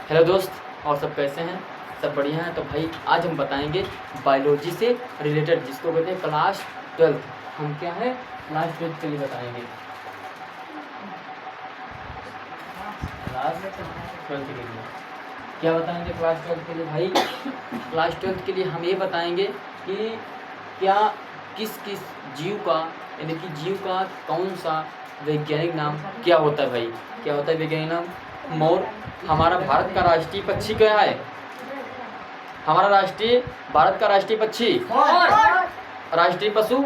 Hello दोस्त, और सब कैसे हैं? सब बढ़िया हैं। तो भाई आज हम बताएंगे बायोलॉजी से रिलेटेड, जिसको कहते हैं क्लास 12। हम क्या है क्लास 12 के लिए बताएंगे। क्लास 12 के लिए क्या बताएंगे? क्लास 12 के लिए भाई क्लास 12 के लिए हम ये बताएंगे कि क्या किस किस जीव का, यानी कि जीव का कौन सा वैज्ञानिक नाम क्या होता है। भाई क्या होता है वैज्ञानिक नाम? मोर। हमारा भारत का राष्ट्रीय पक्षी क्या है? हमारा भारत का राष्ट्रीय पक्षी, राष्ट्रीय पशु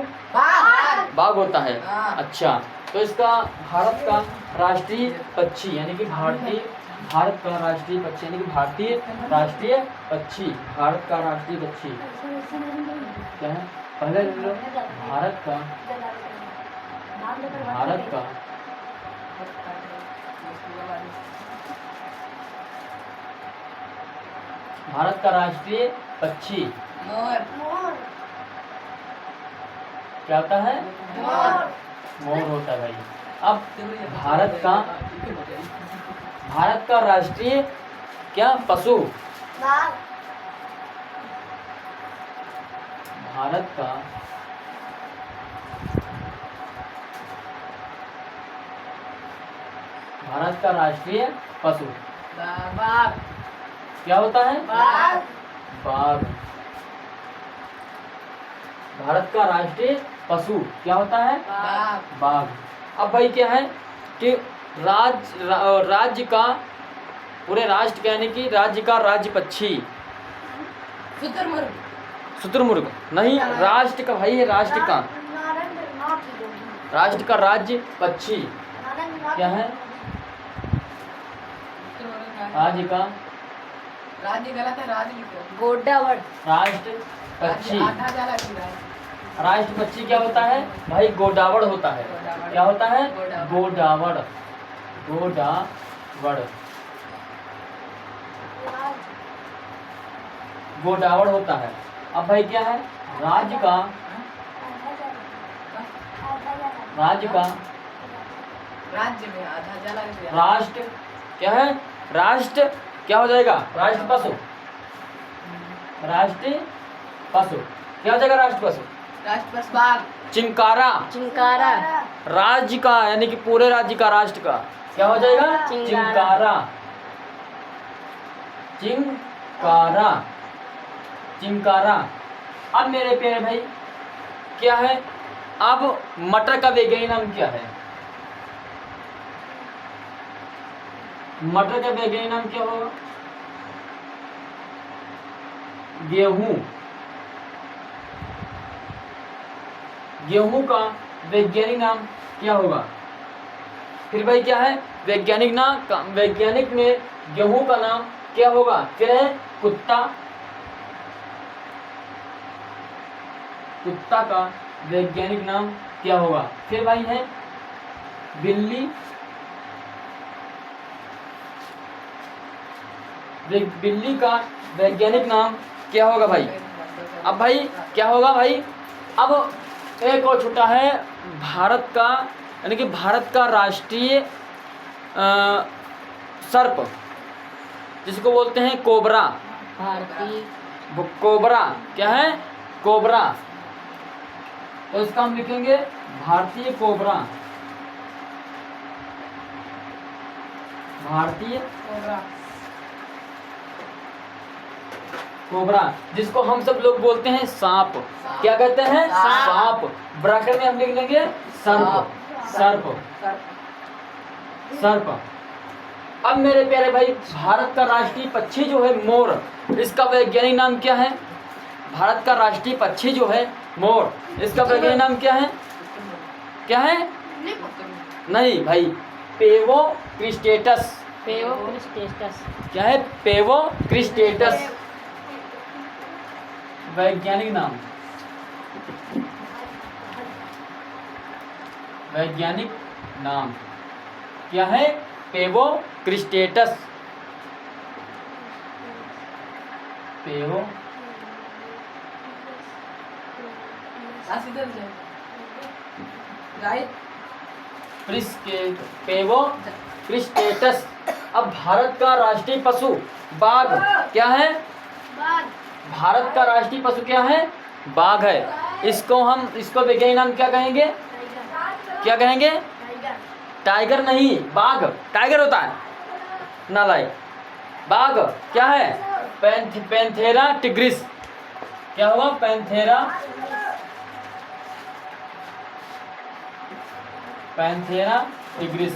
बाघ होता है। अच्छा, तो इसका भारत का राष्ट्रीय पक्षी यानी कि भारत का राष्ट्रीय पक्षी यानी कि भारतीय राष्ट्रीय पक्षी, भारत का राष्ट्रीय पक्षी क्या है? पहले भारत का राष्ट्रीय पक्षी क्या होता है? मोर होता है भाई। अब भारत का राष्ट्रीय क्या पशु? भारत का राष्ट्रीय पशु क्या होता है? बाघ। भारत का राष्ट्रीय पशु क्या होता है? बाघ। अब भाई क्या है कि राज्य का, पूरे राष्ट्र यानी कि राज्य का राज्य पक्षी शुतुरमुर्ग नहीं, राष्ट्र का भाई है, राष्ट्र का राज्य पक्षी क्या है? राज्य गलत है, गोडावड़। राष्ट्र पक्षी, राष्ट्र पक्षी क्या होता है भाई? गोडावड़ होता है। क्या होता है? गोडावड़ होता है। अब भाई क्या है? राज्य का राष्ट्र क्या है? राष्ट्र क्या हो जाएगा? राष्ट्र पशु क्या हो जाएगा? राष्ट्र पशु बाघ। चिंकारा। राज्य का यानी कि पूरे राज्य का, राष्ट्र का क्या हो जाएगा? चिंकारा। अब मेरे प्यारे भाई क्या है? अब मटर का वैज्ञानिक नाम क्या है? मटर का वैज्ञानिक नाम क्या होगा? गेहूं का वैज्ञानिक नाम क्या होगा? फिर भाई क्या है? वैज्ञानिक में गेहूं का नाम क्या होगा? क्या है? कुत्ता का वैज्ञानिक नाम क्या होगा? फिर भाई है बिल्ली का वैज्ञानिक नाम क्या होगा भाई? अब भाई क्या होगा भाई? अब एक और छुट्टा है भारत का, यानी कि भारत का राष्ट्रीय सर्प, जिसको बोलते हैं कोबरा। कोबरा क्या है? कोबरा। तो इसका हम लिखेंगे भारतीय कोबरा, जिसको हम सब लोग बोलते हैं सांप। क्या कहते हैं? सांप। ब्रैकेट में हम लिख लेंगे सर्प। अब मेरे प्यारे भाई भारत का राष्ट्रीय पक्षी जो है मोर, इसका वैज्ञानिक नाम क्या है? भारत का राष्ट्रीय पक्षी जो है मोर, इसका वैज्ञानिक नाम क्या है? नहीं भाई, पेवोक्रिस्टेटस। क्या है? पेवोक्रिस्टेटस वैज्ञानिक नाम क्या है? पेवोक्रिस्टेटस। पेवोक्रिस्टेटस अब भारत का राष्ट्रीय पशु बाघ क्या है? भारत का राष्ट्रीय पशु क्या है? बाघ है। इसको वैज्ञानिक नाम क्या कहेंगे? क्या कहेंगे? टाइगर नहीं, बाघ। टाइगर होता है नालायक। बाघ क्या है? Panthera tigris. क्या हुआ? Panthera tigris.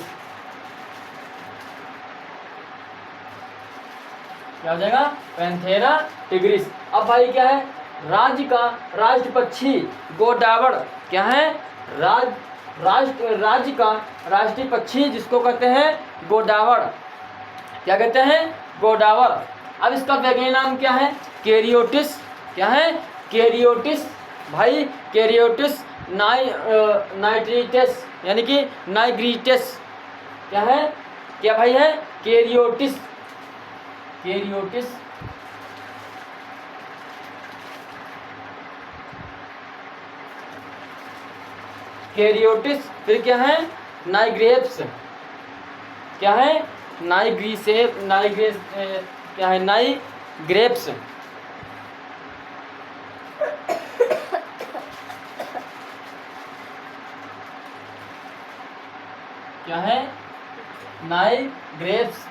क्या हो जाएगा? Panthera tigris. अब भाई क्या है? राज्य का राष्ट्र पक्षी गोडावड़ क्या है? राज्य का राष्ट्रीय पक्षी जिसको कहते हैं गोडावड़। क्या कहते हैं? गोडावड़। अब इसका वैज्ञानिक नाम क्या है? कैरियोटिस। क्या है? कैरियोटिस। भाई कैरियोटिस नाइग्रिटेस यानी कि नाइग्रिटेस। क्या है? क्या भाई है? कैरियोटिस। कैरियोटिस। फिर क्या है? नाइग्रेप्स। क्या है? क्या है? नाइग्रेप्स। क्या है? नाइग्रेप्स।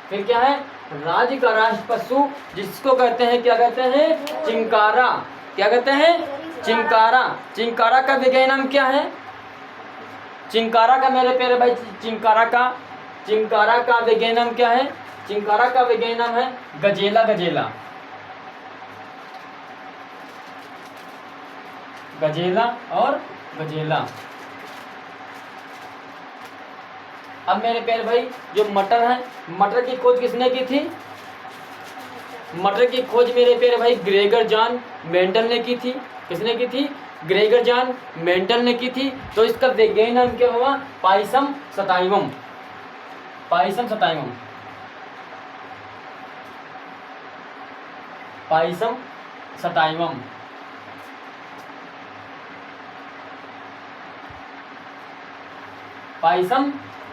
फिर क्या है? राज्य का राष्ट्र पशु जिसको कहते हैं क्या कहते हैं? चिंकारा। क्या कहते हैं? चिंकारा। चिंकारा का वैज्ञानिक नाम क्या है? चिंकारा का मेरे प्यारे भाई, चिंकारा का वैज्ञानिक नाम क्या है? चिंकारा का वैज्ञानिक नाम है गजेला। गजेला। अब मेरे प्यारे भाई जो मटर है, मटर की खोज किसने की थी? मटर की खोज मेरे प्यारे भाई ग्रेगर जॉन मेंडल ने की थी। किसने की थी? ग्रेगर जॉन मेंडल ने की थी। तो इसका वैज्ञानिक नाम क्या हुआ? Pisum sativum. Pisum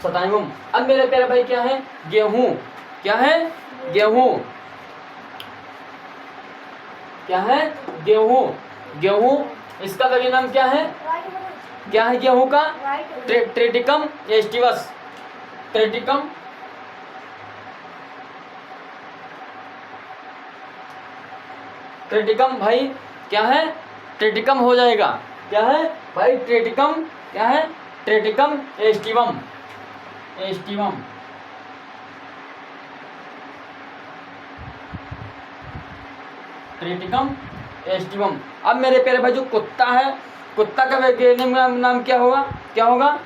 sativum. अब मेरे प्यारे भाई क्या है? गेहूं। क्या है? गेहूं। क्या है? गेहूं। इसका वैज्ञानिक नाम क्या है? क्या है गेहूं का? ट्रिटिकम एस्टिवस। ट्रिटिकम भाई क्या है? ट्रिटिकम हो जाएगा। क्या है भाई? ट्रिटिकम। क्या है? Triticum aestivum. Triticum aestivum. अब मेरे प्यारे भाई जो कुत्ता है, कुत्ता का वैज्ञानिक नाम क्या होगा?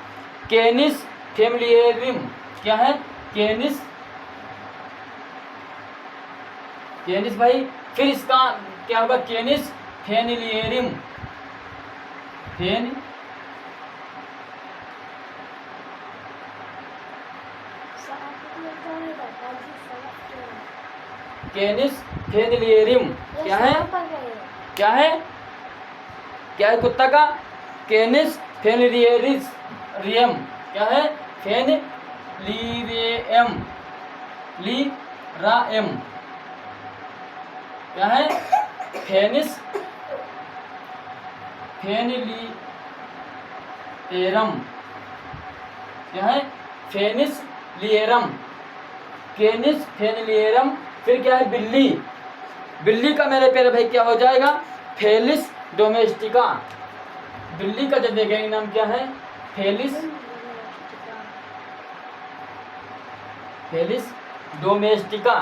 कैनिस फेमिलियरियम। क्या है? कैनिस भाई। फिर इसका क्या होगा? कैनिस फेनिलियरियम। कैनिस फेनिलियरियम। क्या है? क्या है? क्या है कुत्ता का? कैनिस फेनिलियरियम। क्या है? फेनिलियरियम। क्या है? फेनिस फेनिलियरम। क्या है? फेनिलियरम। कैनिस फेनिलियरम। फिर क्या है? बिल्ली का मेरे प्यारे भाई क्या हो जाएगा? Felis domestica. बिल्ली का जब वैज्ञानिक नाम क्या है? Felis domestica.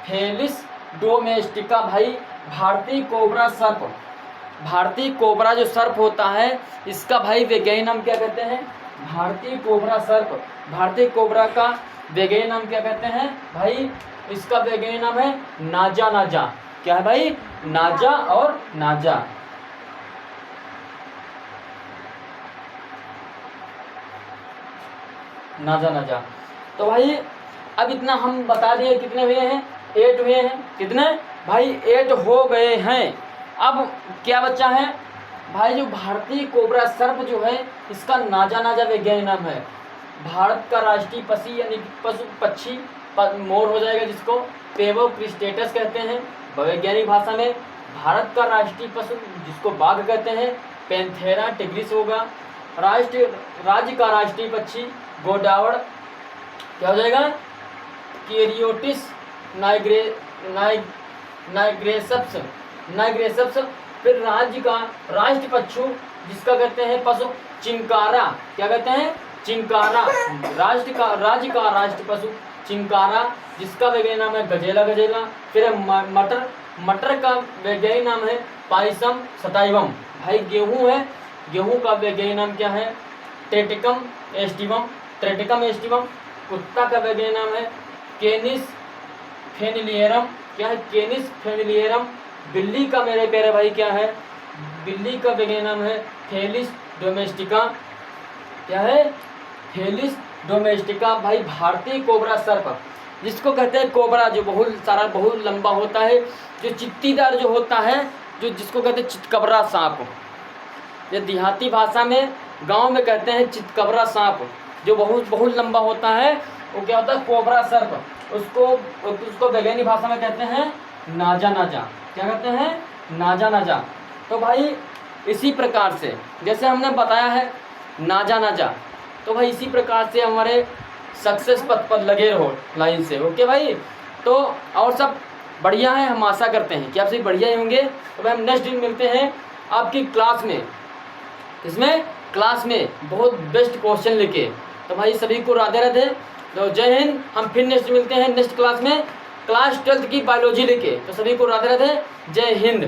Felis domestica. भाई भारतीय कोबरा जो सर्प होता है, इसका भाई वैज्ञानिक नाम क्या कहते हैं? भारतीय कोबरा सर्प। भारतीय कोबरा का वैज्ञानिक नाम क्या कहते हैं भाई? इसका वैज्ञानिक नाम है नाजा। क्या है भाई? नाजा। नाजा। तो भाई अब इतना हम बता दिए। कितने हुए हैं? 8 हुए हैं। कितने भाई? 8 हो गए हैं। अब क्या बच्चा है भाई, जो भारतीय कोबरा सर्प जो है इसका नाजा नाजा वैज्ञानिक नाम है। भारत का राष्ट्रीय पक्षी यानी पशु पक्षी मोर हो जाएगा, जिसको पेवो क्रिस्टेटस कहते हैं वैज्ञानिक भाषा में। भारत का राष्ट्रीय पशु जिसको बाघ कहते हैं पैंथेरा टिग्रिस होगा। राज्य का राष्ट्रीय पक्षी गोडावड़ क्या हो जाएगा, कैरियोटिस नाइग्रेसप्स। फिर राज्य का राष्ट्र पशु जिसका कहते हैं पशु चिंकारा, क्या कहते हैं चिंकारा। राज्य का राष्ट्र पशु चिंकारा, जिसका वैज्ञानिक नाम है गजेला। फिर मटर का वैज्ञानिक नाम है पाइसम सटाइवम। भाई गेहूं है, गेहूं का वैज्ञानिक नाम क्या है ट्रेटिकम एस्टिवम। कुत्ता का वैज्ञानिक नाम है केनिस फेनिलियरम, क्या है केनिस फेनिलियरम। बिल्ली का मेरे प्यारे भाई क्या है, बिल्ली का वैज्ञानिक नाम है फेलिस डोमेस्टिका, क्या है फेलिस डोमेस्टिका। भाई भारतीय कोबरा सर्प जिसको कहते हैं कोबरा, जो बहुत लंबा होता है, जो चित्तीदार जो होता है, जो जिसको कहते हैं चितकबरा सांप। ये देहाती भाषा में गांव में कहते हैं चितकबरा सांप, जो बहुत लंबा होता है, वो क्या होता है कोबरा सर्प। उसको वैज्ञानिक भाषा में कहते हैं नाजा। क्या कहते हैं नाजा। तो भाई इसी प्रकार से जैसे हमने बताया है नाजा, तो भाई इसी प्रकार से हमारे सक्सेस पथ पर लगे रहो लाइन से। ओके भाई, तो और सब बढ़िया है, हम आशा करते हैं कि आप सभी बढ़िया ही होंगे। तो भाई हम नेक्स्ट दिन मिलते हैं आपकी क्लास में, इसमें क्लास में बहुत बेस्ट क्वेश्चन लेके। तो भाई सभी को राधे। तो जय हिंद। हम फिर नेक्स्ट मिलते हैं नेक्स्ट क्लास में, क्लास 12th की बायोलॉजी लेके। तो सभी को राधे, जय हिंद।